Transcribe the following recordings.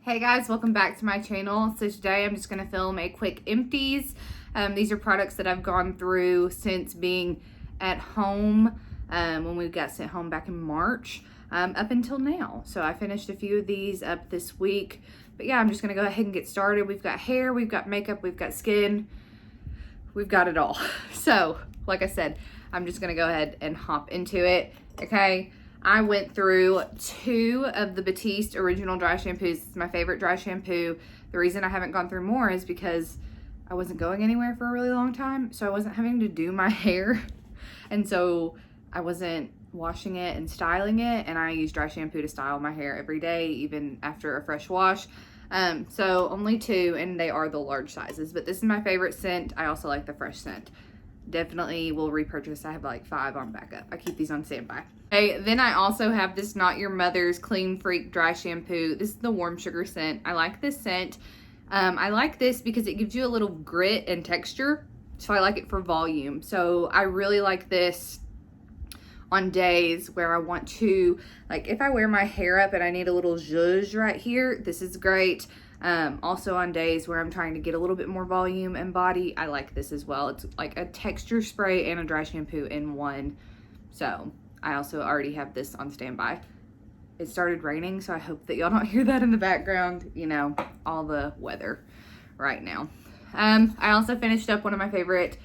Hey guys, welcome back to my channel. So today I'm just going to film a quick empties. These are products that I've gone through since being at home when we got sent home back in March up until now. So I finished a few of these up this week. But yeah, I'm just going to go ahead and get started. We've got hair, we've got makeup, we've got skin. We've got it all. So like I said, I'm just going to go ahead and hop into it. Okay. I went through 2 of the Batiste original dry shampoos. It's my favorite dry shampoo. The reason I haven't gone through more is because I wasn't going anywhere for a really long time, so I wasn't having to do my hair. And so I wasn't washing it and styling it, and I use dry shampoo to style my hair every day, even after a fresh wash. So only 2, and they are the large sizes, but this is my favorite scent. I also like the fresh scent. Definitely will repurchase. I have like 5 on backup. I keep these on standby. Okay, then I also have this Not Your Mother's Clean Freak dry shampoo. This is the warm sugar scent. I like this scent. I like this because it gives you a little grit and texture, so I like it for volume. So I really like this on days where I want to, like if I wear my hair up and I need a little zhuzh right here, this is great. Also on days where I'm trying to get a little bit more volume and body, I like this as well. It's like a texture spray and a dry shampoo in one. So I also already have this on standby. It started raining, so I hope that y'all don't hear that in the background. You know, all the weather right now. I also finished up one of my favorite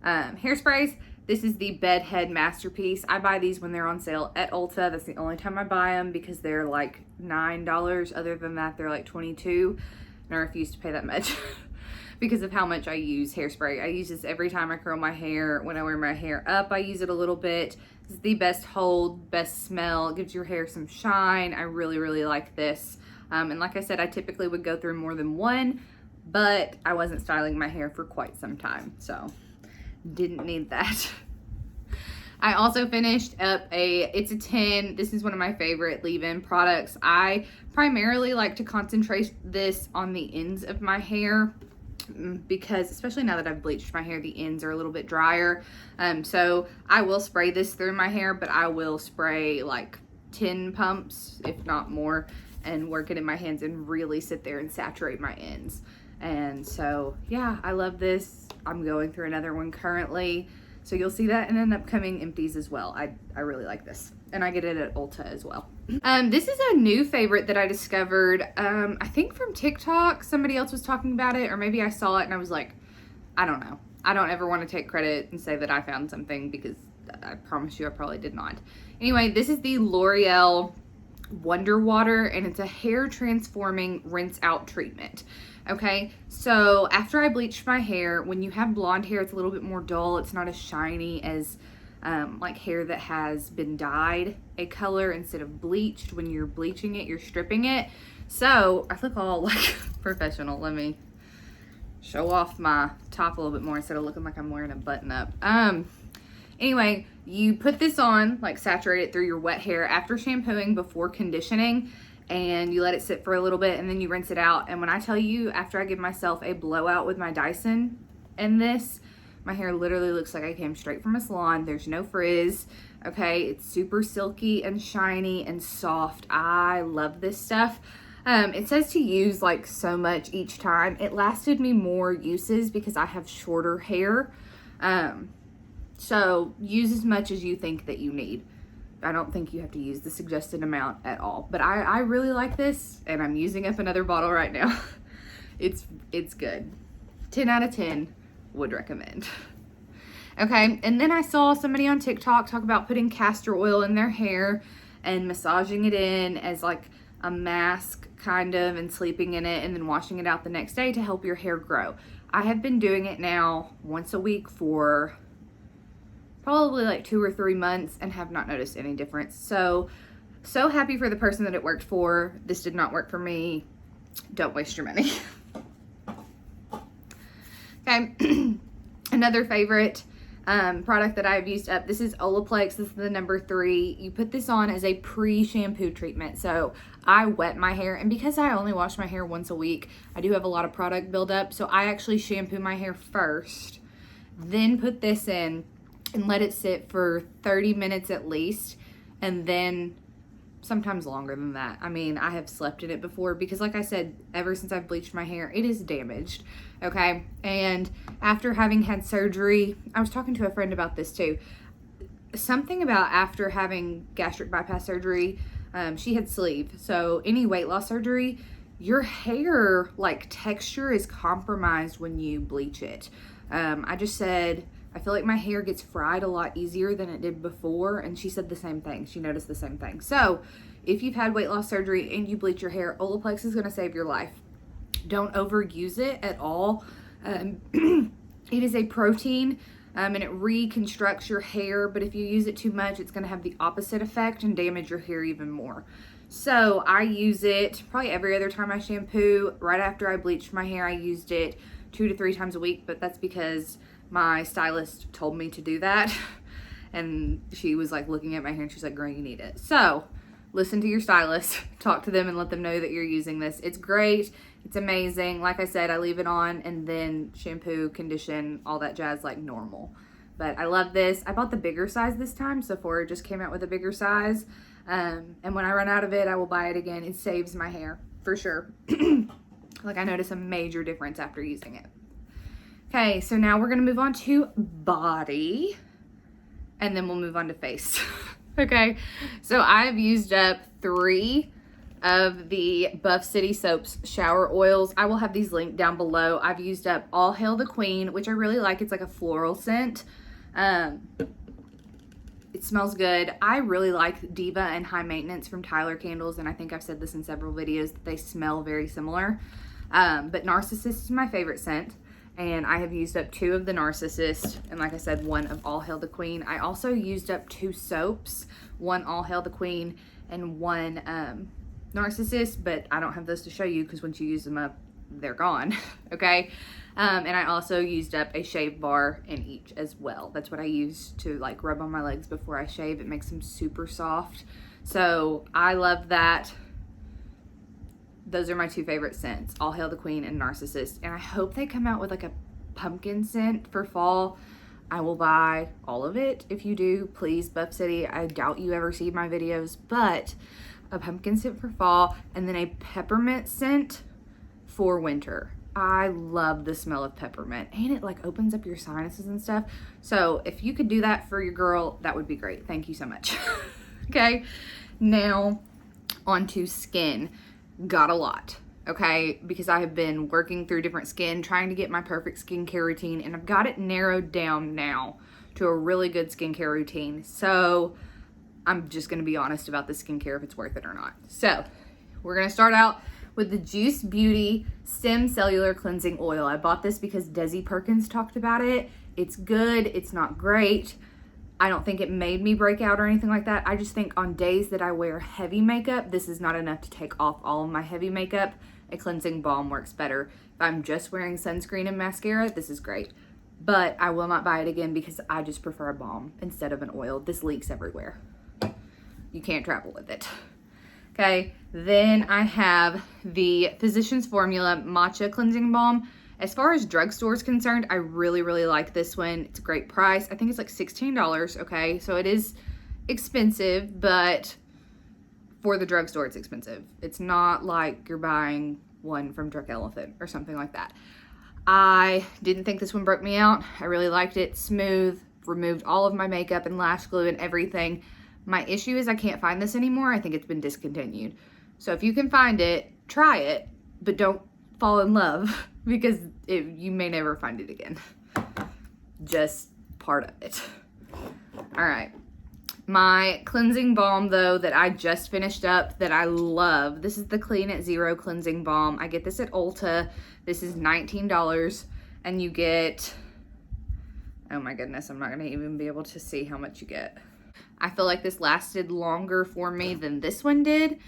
hairsprays. This is the Bedhead Masterpiece. I buy these when they're on sale at Ulta. That's the only time I buy them because they're like $9. Other than that, they're like $22. And I refuse to pay that much because of how much I use hairspray. I use this every time I curl my hair. When I wear my hair up, I use it a little bit. This is the best hold, best smell. It gives your hair some shine. I really, really like this. And like I said, I typically would go through more than one, but I wasn't styling my hair for quite some time, so didn't need that. I also finished up it's a 10. This is one of my favorite leave-in products. I primarily like to concentrate this on the ends of my hair because especially now that I've bleached my hair, the ends are a little bit drier. So I will spray this through my hair, but I will spray like 10 pumps, if not more, and work it in my hands and really sit there and saturate my ends. And so, yeah, I love this. I'm going through another one currently. So you'll see that in an upcoming empties as well. I really like this. And I get it at Ulta as well. This is a new favorite that I discovered, I think from TikTok. Somebody else was talking about it, or maybe I saw it and I was like, I don't know. I don't ever want to take credit and say that I found something because I promise you I probably did not. Anyway, this is the L'Oreal Wonder Water, and it's a hair transforming rinse out treatment. Okay, so after I bleached my hair, when you have blonde hair, it's a little bit more dull. It's not as shiny as like hair that has been dyed a color instead of bleached. When you're bleaching it, you're stripping it. So I look all like professional. Let me show off my top a little bit more instead of looking like I'm wearing a button up. Anyway, you put this on, like saturate it through your wet hair after shampooing before conditioning, and you let it sit for a little bit, and then you rinse it out. And when I tell you, after I give myself a blowout with my Dyson and this, my hair literally looks like I came straight from a salon. There's no frizz, okay? It's super silky and shiny and soft. I love this stuff. It says to use like so much each time. It lasted me more uses because I have shorter hair. So use as much as you think that you need. I don't think you have to use the suggested amount at all, but I really like this, and I'm using up another bottle right now. It's good. 10 out of 10 would recommend. Okay, and then I saw somebody on TikTok talk about putting castor oil in their hair and massaging it in as like a mask kind of, and sleeping in it and then washing it out the next day to help your hair grow. I have been doing it now once a week for probably like 2 or 3 months and have not noticed any difference. So happy for the person that it worked for. This did not work for me. Don't waste your money. Okay, another favorite product that I've used up. This is Olaplex. This is the number 3. You put this on as a pre-shampoo treatment. So I wet my hair, and because I only wash my hair once a week, I do have a lot of product buildup. So I actually shampoo my hair first, then put this in and let it sit for 30 minutes at least, and then sometimes longer than that. I mean, I have slept in it before because like I said, ever since I've bleached my hair, it is damaged, okay? And after having had surgery, I was talking to a friend about this too. Something about after having gastric bypass surgery, she had sleeve. So any weight loss surgery, your hair like texture is compromised when you bleach it. I just said, I feel like my hair gets fried a lot easier than it did before, and she said the same thing. She noticed the same thing. So if you've had weight loss surgery and you bleach your hair, Olaplex is going to save your life. Don't overuse it at all. It is a protein, and it reconstructs your hair, but if you use it too much, it's going to have the opposite effect and damage your hair even more. So I use it probably every other time I shampoo. Right after I bleached my hair, I used it 2 to 3 times a week, but that's because my stylist told me to do that. And she was like looking at my hair and she's like, girl, you need it. So listen to your stylist, talk to them and let them know that you're using this. It's great. It's amazing. Like I said, I leave it on and then shampoo, condition, all that jazz like normal. But I love this. I bought the bigger size this time. Sephora just came out with a bigger size. And when I run out of it, I will buy it again. It saves my hair for sure. Like I notice a major difference after using it. Okay, so now we're gonna move on to body and then we'll move on to face. Okay, so I've used up 3 of the Buff City Soaps shower oils. I will have these linked down below. I've used up All Hail the Queen, which I really like. It's like a floral scent. It smells good. I really like Diva and High Maintenance from Tyler Candles, and I think I've said this in several videos that they smell very similar. But Narcissist is my favorite scent. And I have used up 2 of the Narcissist, and like I said, 1 of All Hail the Queen. I also used up 2 soaps, 1 All Hail the Queen and 1 Narcissist, but I don't have those to show you because once you use them up, they're gone, okay? And I also used up a shave bar in each as well. That's what I use to like rub on my legs before I shave. It makes them super soft. So I love that. Those are my 2 favorite scents, All Hail the Queen and Narcissist. And I hope they come out with like a pumpkin scent for fall. I will buy all of it. If you do, please, Buff City. I doubt you ever see my videos, but a pumpkin scent for fall and then a peppermint scent for winter. I love the smell of peppermint and it like opens up your sinuses and stuff. So if you could do that for your girl, that would be great. Thank you so much. Okay, now onto skin. Got a lot, okay, because I have been working through different skin, trying to get my perfect skincare routine, and I've got it narrowed down now to a really good skincare routine. So I'm just going to be honest about the skincare, if it's worth it or not. So we're going to start out with the Juice Beauty Stem Cellular Cleansing Oil. I bought this because Desi Perkins talked about it. It's good. It's not great. I don't think it made me break out or anything like that. I just think on days that I wear heavy makeup, this is not enough to take off all of my heavy makeup. A cleansing balm works better. If I'm just wearing sunscreen and mascara, this is great. But I will not buy it again because I just prefer a balm instead of an oil. This leaks everywhere. You can't travel with it. Okay, then I have the Physicians Formula Matcha Cleansing Balm. As far as drugstore is concerned, I really, really like this one. It's a great price. I think it's like $16, okay? So it is expensive, but for the drugstore, it's expensive. It's not like you're buying one from Drunk Elephant or something like that. I didn't think this one broke me out. I really liked it. Smooth, removed all of my makeup and lash glue and everything. My issue is I can't find this anymore. I think it's been discontinued. So if you can find it, try it, but don't fall in love because you may never find it again. Just part of it. All right. My cleansing balm, though, that I just finished up that I love. This is the Clean at Zero Cleansing Balm. I get this at Ulta. This is $19 and you get, oh my goodness, I'm not going to even be able to see how much you get. I feel like this lasted longer for me than this one did,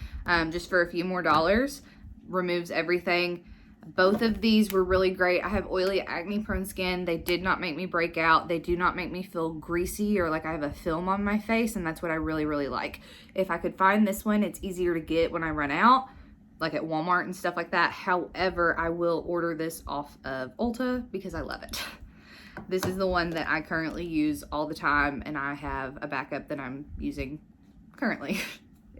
just for a few more dollars. Removes everything. Both of these were really great. I have oily, acne-prone skin. They did not make me break out. They do not make me feel greasy or like I have a film on my face, and that's what I really, really like. If I could find this one, it's easier to get when I run out, like at Walmart and stuff like that. However, I will order this off of Ulta because I love it. This is the one that I currently use all the time, and I have a backup that I'm using currently.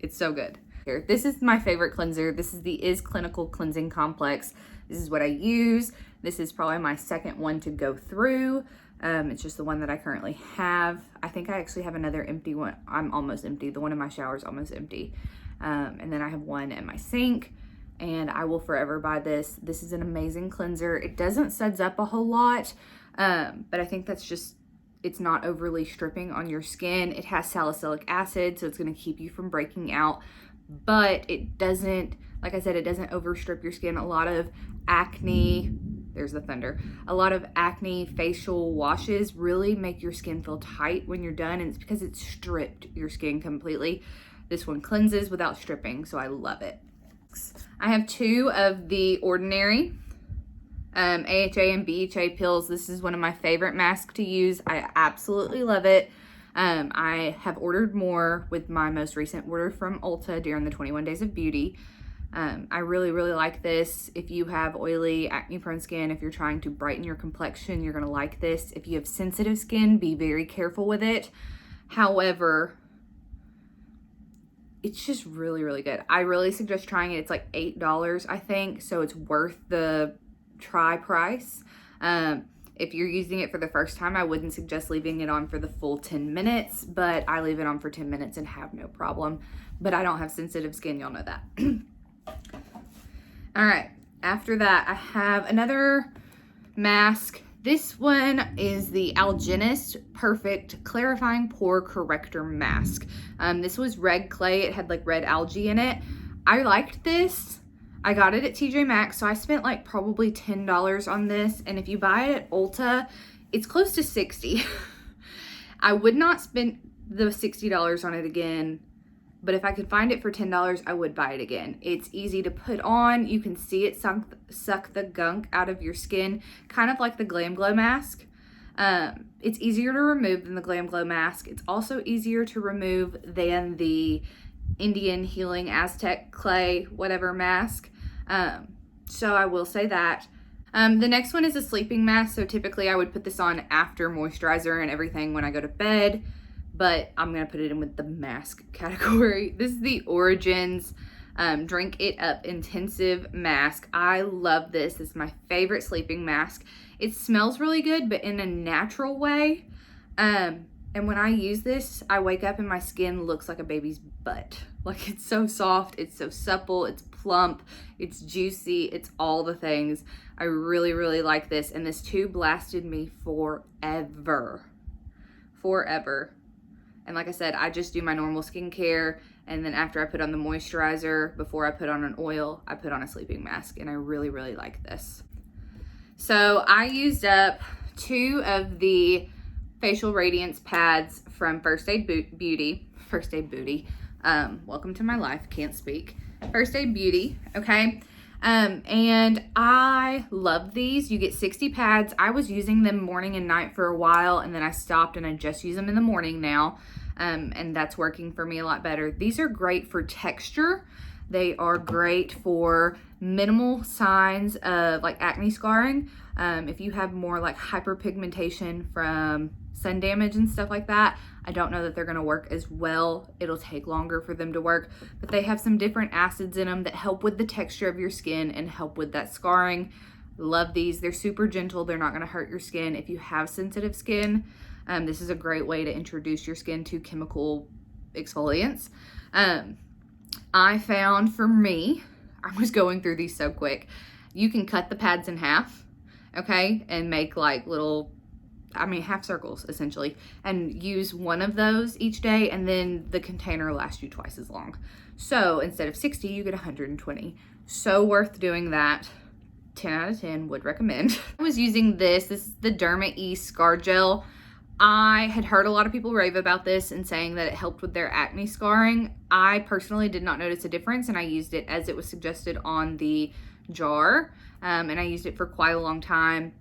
It's so good. Here, this is my favorite cleanser. This is the Is Clinical Cleansing Complex. This is what I use. This is probably my second one to go through. It's just the one that I currently have. I think I actually have another empty one. I'm almost empty. The one in my shower is almost empty. And then I have one in my sink, and I will forever buy this. This is an amazing cleanser. It doesn't suds up a whole lot, but I think that's just, it's not overly stripping on your skin. It has salicylic acid, so it's gonna keep you from breaking out, but it doesn't, like I said, it doesn't overstrip your skin. A lot of acne, there's the thunder, a lot of acne facial washes really make your skin feel tight when you're done, and it's because it's stripped your skin completely. This one cleanses without stripping, so I love it. I have 2 of the Ordinary AHA and BHA pills. This is one of my favorite masks to use. I absolutely love it. I have ordered more with my most recent order from Ulta during the 21 Days of Beauty. I really like this. If you have oily, acne-prone skin, if you're trying to brighten your complexion, you're gonna like this. If you have sensitive skin, be very careful with it. However, it's just really good. I really suggest trying it. It's like $8, I think, so it's worth the try price. If you're using it for the first time, I wouldn't suggest leaving it on for the full 10 minutes, but I leave it on for 10 minutes and have no problem. But I don't have sensitive skin, y'all know that. All right, after that, I have another mask. This one is the Algenist Perfect Clarifying Pore Corrector Mask. This was red clay. It had like red algae in it. I liked this. I got it at TJ Maxx, so I spent like probably $10 on this. And if you buy it at Ulta, it's close to $60. I would not spend the $60 on it again, but if I could find it for $10, I would buy it again. It's easy to put on. You can see it suck the gunk out of your skin, kind of like the Glam Glow mask. It's easier to remove than the Glam Glow mask. It's also easier to remove than the Indian Healing Aztec Clay whatever mask. So I will say that. The next one is a sleeping mask. So typically I would put this on after moisturizer and everything when I go to bed, but I'm going to put it in with the mask category. This is the Origins Drink It Up Intensive Mask. I love this. This is my favorite sleeping mask. It smells really good, but in a natural way. And when I use this, I wake up and my skin looks like a baby's butt. Like, it's so soft, it's so supple, it's plump, it's juicy, it's all the things. I really like this, and this tube lasted me forever. And like I said, I just do my normal skincare, and then after I put on the moisturizer, before I put on an oil, I put on a sleeping mask, and I really like this. So I used up 2 of the facial radiance pads from First Aid Beauty. Welcome to my life, can't speak. First Aid Beauty, okay? And I love these. You get 60 pads. I was using them morning and night for a while, and then I stopped and I just use them in the morning now. And that's working for me a lot better. These are great for texture. They are great for minimal signs of like acne scarring. If you have more like hyperpigmentation from sun damage and stuff like that, I don't know that they're gonna work as well. It'll take longer for them to work, but they have some different acids in them that help with the texture of your skin and help with that scarring. Love these. They're super gentle. They're not gonna hurt your skin. If you have sensitive skin, this is a great way to introduce your skin to chemical exfoliants. I found for me, I was going through these so quick, you can cut the pads in half, okay, and make like little, half circles essentially, and use one of those each day, and then the container lasts you twice as long. So instead of 60, you get 120. So worth doing that. 10 out of 10 would recommend. I was using this. This is the Derma E Scar Gel. I had heard a lot of people rave about this and saying that it helped with their acne scarring. I personally did not notice a difference, and I used it as it was suggested on the jar, and I used it for quite a long time.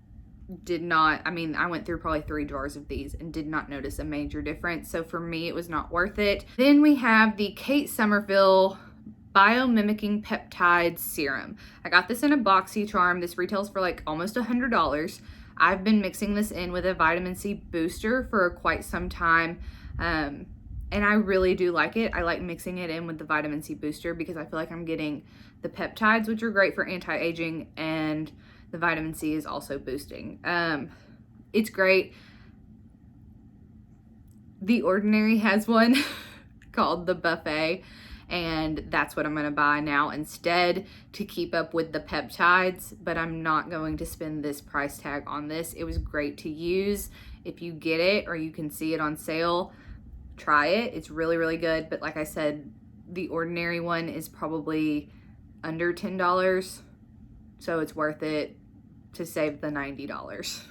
I went through probably 3 jars of these and did not notice a major difference. So for me, it was not worth it. Then we have the Kate Somerville Biomimicking Peptide Serum. I got this in a Boxycharm. This retails for like almost $100. I've been mixing this in with a vitamin C booster for quite some time. And and I really do like it. I like mixing it in with the vitamin C booster because I feel like I'm getting the peptides, which are great for anti-aging, and the vitamin C is also boosting. It's great. The Ordinary has one called the Buffet, and that's what I'm going to buy now instead to keep up with the peptides, but I'm not going to spend this price tag on this. It was great to use. If you get it or you can see it on sale, try it. It's really, really good. But like I said, the Ordinary one is probably under $10, so it's worth it to save the $90.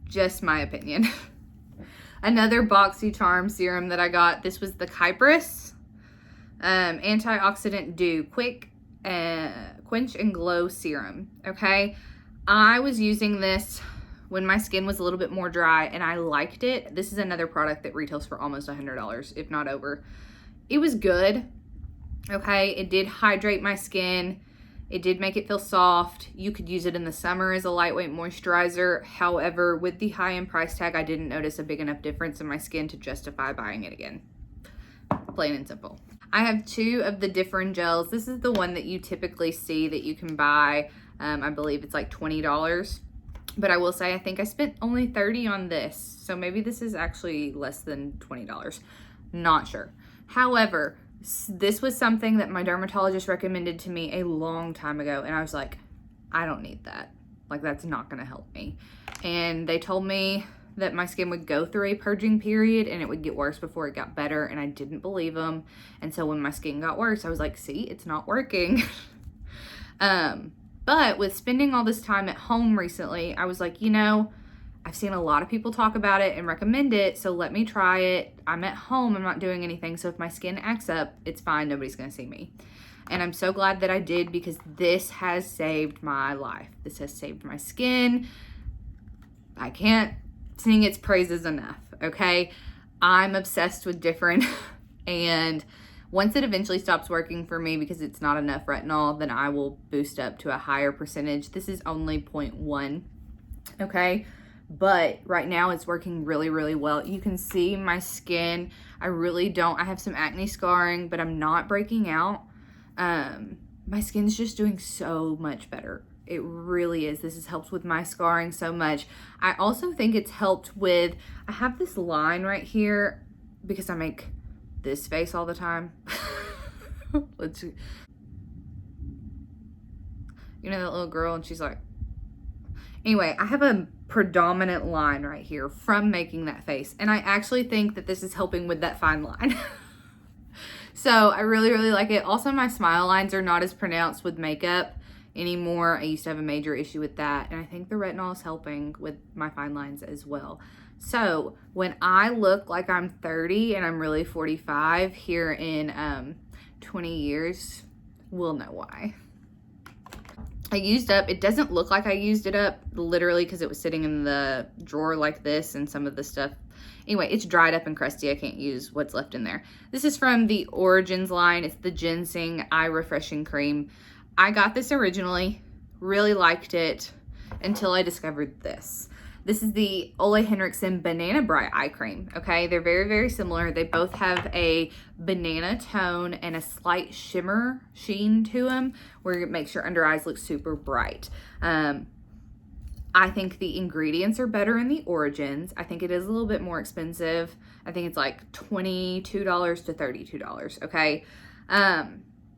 Just my opinion. Another Boxycharm serum that I got, this was the Kypress Antioxidant Dew Quick Quench and Glow Serum, okay? I was using this when my skin was a little bit more dry, and I liked it. This is another product that retails for almost $100, if not over. It was good, okay? It did hydrate my skin. It did make it feel soft. You could use it in the summer as a lightweight moisturizer. However, with the high-end price tag, I didn't notice a big enough difference in my skin to justify buying it again. Plain and simple. I have two of the different gels. This is the one that you typically see that you can buy. I believe it's like $20. But I will say, I think I spent only $30 on this. So maybe this is actually less than $20. Not sure. However, this was something that my dermatologist recommended to me a long time ago. And I was like, I don't need that. Like, that's not going to help me. And they told me that my skin would go through a purging period and it would get worse before it got better. And I didn't believe them. And so when my skin got worse, I was like, see, it's not working. But with spending all this time at home recently, I was like, you know, I've seen a lot of people talk about it and recommend it, so let me try it. I'm at home, I'm not doing anything, so if my skin acts up, it's fine, nobody's gonna see me. And I'm so glad that I did, because this has saved my life. This has saved my skin. I can't sing its praises enough, okay? I'm obsessed with different, and once it eventually stops working for me because it's not enough retinol, then I will boost up to a higher percentage. This is only 0.1, okay? But right now it's working really, really well. You can see my skin. I have some acne scarring, but I'm not breaking out. My skin's just doing so much better. It really is. This has helped with my scarring so much. I also think it's helped with, I have this line right here because I make this face all the time. You know that little girl, and she's like, anyway, I have a predominant line right here from making that face, and I actually think that this is helping with that fine line. So I really, really like it. Also, my smile lines are not as pronounced with makeup anymore. I used to have a major issue with that, and I think the retinol is helping with my fine lines as well. So when I look like I'm 30 and I'm really 45 here in 20 years, we'll know why. I used up, it doesn't look like I used it up literally because it was sitting in the drawer like this, and some of the stuff, anyway, it's dried up and crusty. I can't use what's left in there. This is from the Origins line. It's the Ginseng Eye Refreshing Cream. I got this originally, really liked it until I discovered this. This is the Ole Henriksen Banana Bright Eye Cream, okay? They're very, very similar. They both have a banana tone and a slight sheen to them, where it makes your under eyes look super bright. I think the ingredients are better in the Origins. I think it is a little bit more expensive. I think it's like $22 to $32, okay?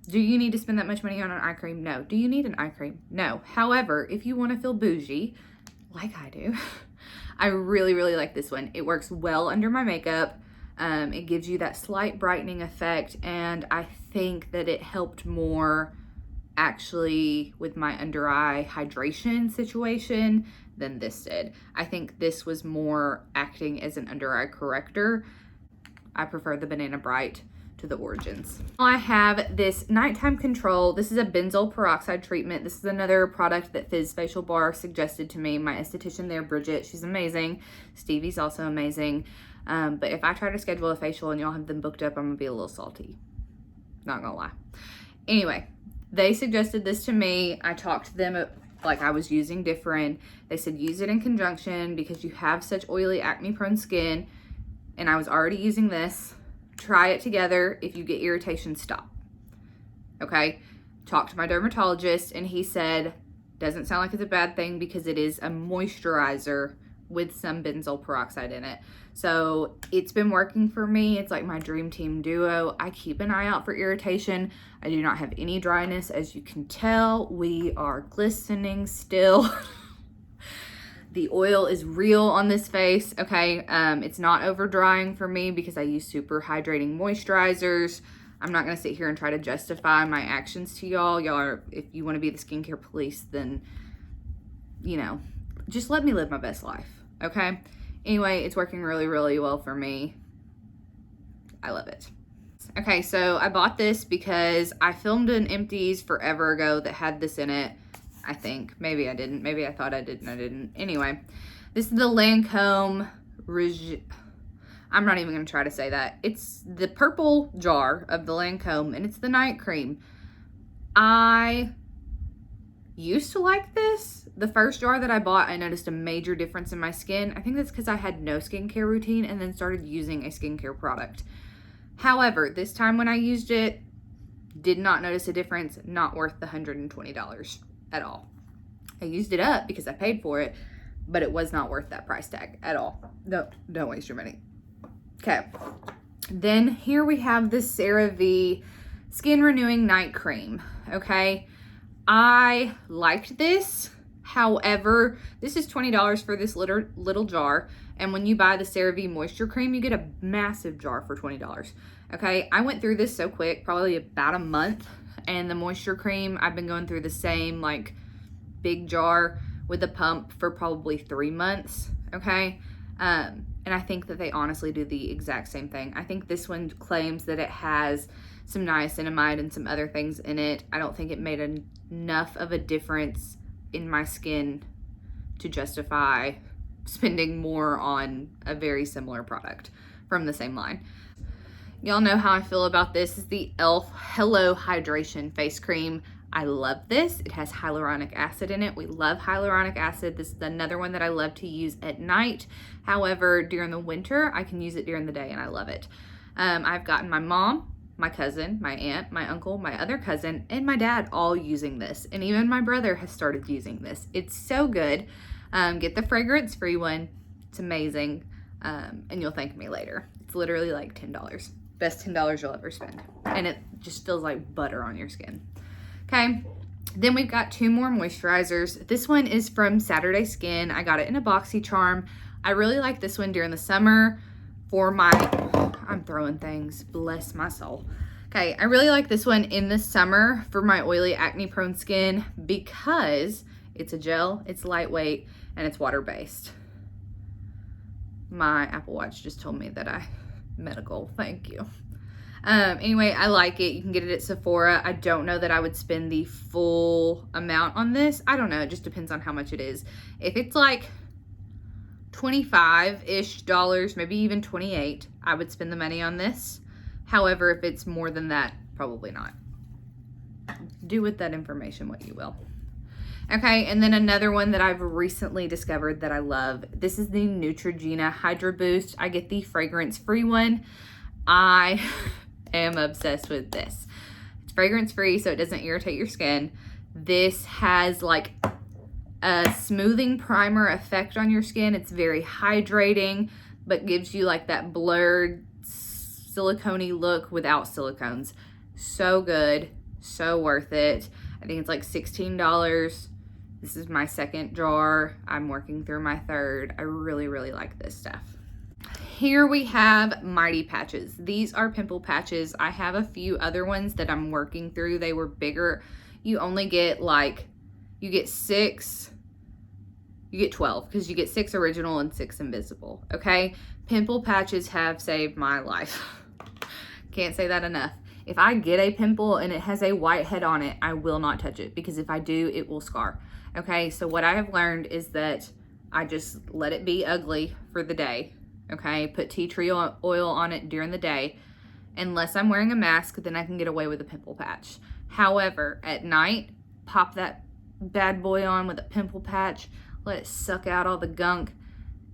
Do you need to spend that much money on an eye cream? No. Do you need an eye cream? No. However, if you want to feel bougie, like I do, I really, really like this one. It works well under my makeup. It gives you that slight brightening effect, and I think that it helped more actually with my under eye hydration situation than this did. I think this was more acting as an under eye corrector. I prefer the Banana Bright to the Origins. I have this nighttime control. This is a benzoyl peroxide treatment. This is another product that Fizz Facial Bar suggested to me. My esthetician there, Bridget, she's amazing. Stevie's also amazing. But if I try to schedule a facial and y'all have them booked up, I'm gonna be a little salty. Not gonna lie. Anyway, they suggested this to me. I talked to them like I was using different. They said use it in conjunction because you have such oily, acne prone skin. and I was already using this, try it together. If you get irritation, stop. Okay? Talked to my dermatologist, and he said, doesn't sound like it's a bad thing because it is a moisturizer with some benzoyl peroxide in it. So it's been working for me. It's like my dream team duo. I keep an eye out for irritation. I do not have any dryness. As you can tell, we are glistening still. The oil is real on this face, okay? It's not over drying for me because I use super hydrating moisturizers. I'm not gonna sit here and try to justify my actions to y'all. Y'all are, if you wanna be the skincare police, then, you know, just let me live my best life, okay? Anyway, it's working really, really well for me. I love it. Okay, so I bought this because I filmed an Empties forever ago that had this in it. I think. Maybe I didn't. Maybe I thought I did and I didn't. Anyway, this is the Lancome I'm not even going to try to say that. It's the purple jar of the Lancome, and it's the night cream. I used to like this. The first jar that I bought, I noticed a major difference in my skin. I think that's because I had no skincare routine and then started using a skincare product. However, this time when I used it, did not notice a difference. Not worth the $120 at all. I used it up because I paid for it, but it was not worth that price tag at all. No, don't waste your money. Okay. Then here we have the CeraVe Skin Renewing Night Cream. Okay. I liked this. However, this is $20 for this little jar. And when you buy the CeraVe Moisture Cream, you get a massive jar for $20. Okay. I went through this so quick, probably about a month. And the moisture cream, I've been going through the same like big jar with a pump for probably 3 months, okay? And I think that they honestly do the exact same thing. I think this one claims that it has some niacinamide and some other things in it. I don't think it made enough of a difference in my skin to justify spending more on a very similar product from the same line. Y'all know how I feel about this. Is the e.l.f. Hello Hydration Face Cream. I love this. It has hyaluronic acid in it. We love hyaluronic acid. This is another one that I love to use at night. However, during the winter, I can use it during the day and I love it. I've gotten my mom, my cousin, my aunt, my uncle, my other cousin, and my dad all using this. And even my brother has started using this. It's so good. Get the fragrance-free one. It's amazing. And you'll thank me later. It's literally like $10. Best $10 you'll ever spend. And it just feels like butter on your skin. Okay. Then we've got 2 more moisturizers. This one is from Saturday Skin. I got it in a Boxycharm. I really like this one during the summer for my, I'm throwing things, bless my soul. Okay, I really like this one in the summer for my oily, acne-prone skin because it's a gel, it's lightweight, and it's water-based. My Apple Watch just told me that medical, thank you. Anyway, I like it. You can get it at Sephora. I don't know that I would spend the full amount on this. I don't know. It just depends on how much it is. If it's like $25-ish, maybe even $28, I would spend the money on this. However, if it's more than that, probably not. Do with that information what you will. Okay, and then another one that I've recently discovered that I love. This is the Neutrogena Hydra Boost. I get the fragrance-free one. I am obsessed with this. It's fragrance-free, so it doesn't irritate your skin. This has like a smoothing primer effect on your skin. It's very hydrating, but gives you like that blurred silicone-y look without silicones. So good, so worth it. I think it's like $16. This is my second jar. I'm working through my third. I really, really like this stuff. Here we have Mighty Patches. These are pimple patches. I have a few other ones that I'm working through. They were bigger. You only get like, you get 6, you get 12 because you get 6 original and 6 invisible, okay? Pimple patches have saved my life. Can't say that enough. If I get a pimple and it has a white head on it, I will not touch it because if I do, it will scar. Okay, so what I have learned is that I just let it be ugly for the day. Okay, put tea tree oil on it during the day. Unless I'm wearing a mask, then I can get away with a pimple patch. However, at night, pop that bad boy on with a pimple patch, let it suck out all the gunk.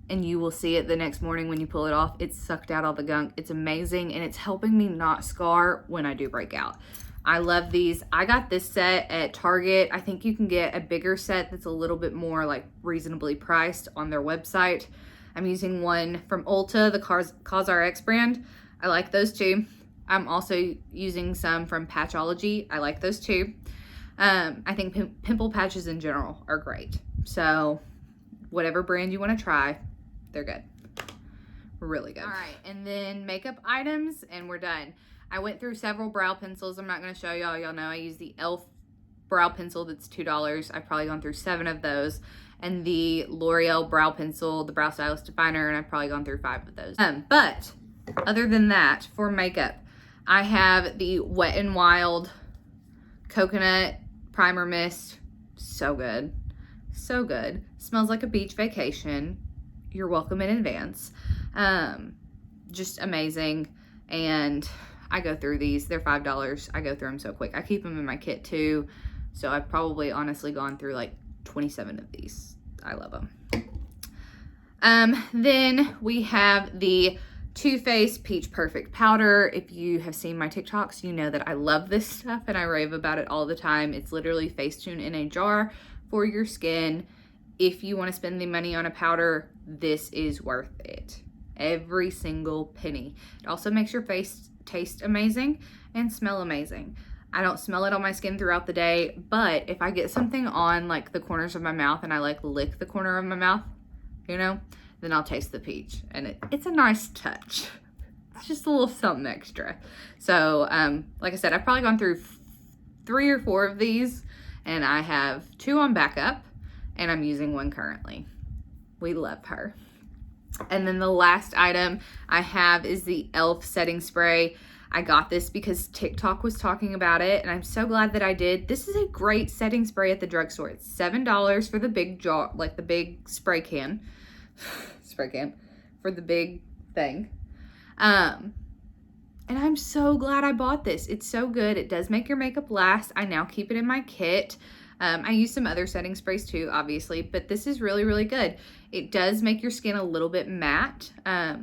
and you will see it the next morning when you pull it off. It's sucked out all the gunk. It's amazing, and it's helping me not scar when I do break out. I love these. I got this set at Target. I think you can get a bigger set that's a little bit more like reasonably priced on their website. I'm using one from Ulta, the CosRx brand. I like those too. I'm also using some from Patchology. I like those too. I think pimple patches in general are great. So whatever brand you want to try, they're good. Really good. All right, and then makeup items, and we're done. I went through several brow pencils. I'm not going to show y'all. Y'all know I use the e.l.f. brow pencil that's $2. I've probably gone through 7 of those. And the L'Oreal brow pencil, the brow stylist definer, and I've probably gone through 5 of those. But other than that, for makeup, I have the Wet n Wild Coconut Primer Mist. So good. So good. Smells like a beach vacation. You're welcome in advance. Just amazing. And I go through these. They're $5. I go through them so quick. I keep them in my kit too. So I've probably honestly gone through like 27 of these. I love them. Then we have the Too Faced Peach Perfect Powder. If you have seen my TikToks, you know that I love this stuff and I rave about it all the time. It's literally Facetune in a jar for your skin. If you want to spend the money on a powder, this is worth it. Every single penny. It also makes your face taste amazing and smell amazing. I don't smell it on my skin throughout the day, but if I get something on like the corners of my mouth and I like lick the corner of my mouth, you know, then I'll taste the peach, and it's a nice touch. It's just a little something extra. So like I said, I've probably gone through 3 or 4 of these, and I have 2 on backup, and I'm using 1 currently. We love her. And then the last item I have is the e.l.f. setting spray. I got this because TikTok was talking about it, and I'm so glad that I did. This is a great setting spray at the drugstore. It's $7 for the big jar, like the big spray can. Spray can for the big thing. And I'm so glad I bought this. It's so good. It does make your makeup last. I now keep it in my kit. I use some other setting sprays too, obviously, but this is really, really good. It does make your skin a little bit matte.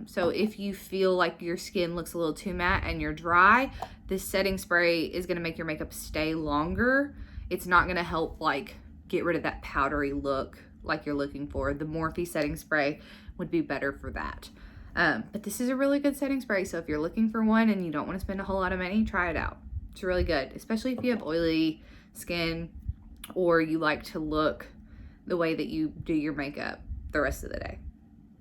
So if you feel like your skin looks a little too matte and you're dry, this setting spray is gonna make your makeup stay longer. It's not gonna help like get rid of that powdery look like you're looking for. The Morphe setting spray would be better for that. But this is a really good setting spray. So if you're looking for one and you don't wanna spend a whole lot of money, try it out. It's really good, especially if you have oily skin or you like to look the way that you do your makeup the rest of the day,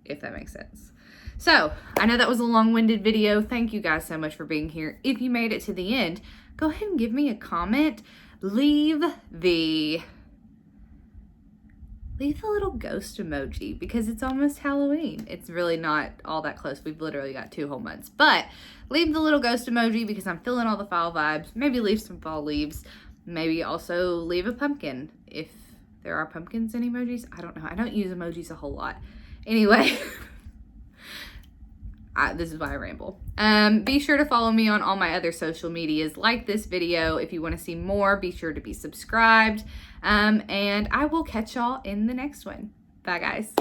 if that makes sense. So I know that was a long-winded video. Thank you guys so much for being here. If you made it to the end, go ahead and give me a comment. Leave the little ghost emoji because it's almost Halloween. It's really not all that close. We've literally got 2 whole months, but leave the little ghost emoji because I'm feeling all the fall vibes. Maybe leave some fall leaves. Maybe also leave a pumpkin if there are pumpkins in emojis. I don't know. I don't use emojis a whole lot. Anyway, this is why I ramble. Be sure to follow me on all my other social medias. Like this video. If you want to see more, be sure to be subscribed. And I will catch y'all in the next one. Bye, guys.